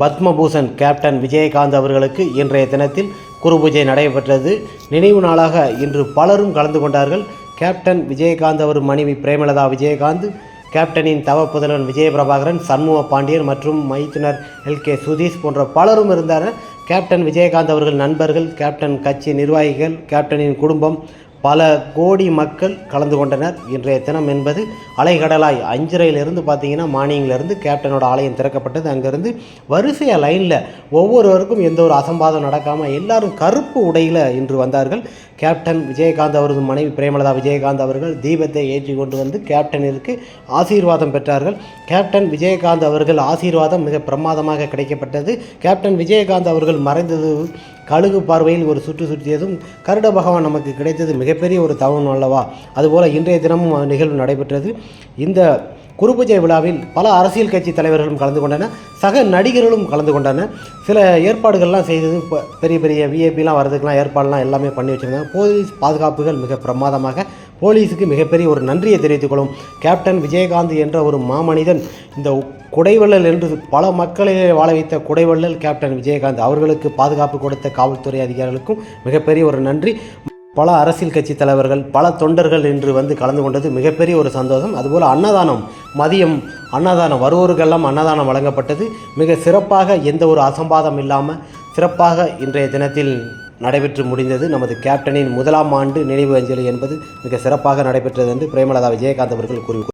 Padma Bhushan captain Vijayakanth அவர்களுக்கு இன்றைய தினத்தில் குரு பூஜை நடைபெற்றது. நினைவு நாளாக இன்று பலரும் கலந்து கொண்டார்கள். கேப்டன் விஜயகாந்த் அவர் மனைவி பிரேமலதா விஜயகாந்த், கேப்டனின் தவ புதல்வன் விஜயபிரபாகரன், சண்முக பாண்டியன் மற்றும் மைத்துனர் LK சுதீஷ் போன்ற பலரும் இருந்தார். கேப்டன் விஜயகாந்த் அவர்கள் நண்பர்கள், கேப்டன் கட்சி நிர்வாகிகள், கேப்டனின் குடும்பம், பல கோடி மக்கள் கலந்து கொண்டனர். இன்றைய தினம் என்பது அலைகடலாய் 5:30 பார்த்தீங்கன்னா மார்னிங்லேருந்து கேப்டனோட ஆலயம் திறக்கப்பட்டது. அங்கேருந்து வரிசையாக லைனில் ஒவ்வொருவருக்கும் எந்த ஒரு அசம்பாதம் நடக்காமல் எல்லாரும் கருப்பு உடையில் இன்று வந்தார்கள். கேப்டன் விஜயகாந்த் அவரது மனைவி பிரேமலதா விஜயகாந்த் அவர்கள் தீபத்தை ஏற்றி கொண்டு வந்து கேப்டனிற்கு ஆசீர்வாதம் பெற்றார்கள். கேப்டன் விஜயகாந்த் அவர்கள் ஆசீர்வாதம் மிக பிரமாதமாக கிடைக்கப்பட்டது. கேப்டன் விஜயகாந்த் அவர்கள் மறைந்தது கழுகு பார்வையில் ஒரு சுற்று சுற்றியதும் கருட பகவான் நமக்கு கிடைத்தது மிகப்பெரிய ஒரு தவம் அல்லவா. அதுபோல் இன்றைய தினமும் நிகழ்வு நடைபெற்றது. இந்த குரு பூஜை விழாவில் பல அரசியல் கட்சி தலைவர்களும் கலந்து கொண்டனர், சக நடிகர்களும் கலந்து கொண்டனர். சில ஏற்பாடுகள்லாம் செய்தது, பெரிய பெரிய விஐபிலாம் வரதுக்கெலாம் ஏற்பாடுலாம் எல்லாமே பண்ணி வச்சுருந்தாங்க. போலீஸ் பாதுகாப்புகள் மிக பிரமாதமாக. போலீஸுக்கு மிகப்பெரிய ஒரு நன்றியை தெரிவித்துக்கொள்ளும். கேப்டன் விஜயகாந்த் என்ற ஒரு மாமனிதன், இந்த குடைவள்ளல் என்று பல மக்களை வாழ வைத்த குடைவள்ளல் கேப்டன் விஜயகாந்த் அவர்களுக்கு பாதுகாப்பு கொடுத்த காவல்துறை அதிகாரிகளுக்கும் மிகப்பெரிய ஒரு நன்றி. பல அரசியல் கட்சி தலைவர்கள், பல தொண்டர்கள் இன்று வந்து கலந்து கொண்டது மிகப்பெரிய ஒரு சந்தோஷம். அதுபோல் அன்னதானம், மதியம் அன்னதானம், வருவோருக்கெல்லாம் அன்னதானம் வழங்கப்பட்டது. மிக சிறப்பாக, எந்த ஒரு அசம்பாதம் இல்லாமல் சிறப்பாக இன்றைய தினத்தில் நடைபெற்று முடிந்தது. நமது கேப்டனின் 1ஆம் ஆண்டு நினைவு அஞ்சலி என்பது மிக சிறப்பாக நடைபெற்றது என்று பிரேமலதா விஜயகாந்த் அவர்கள் கூறி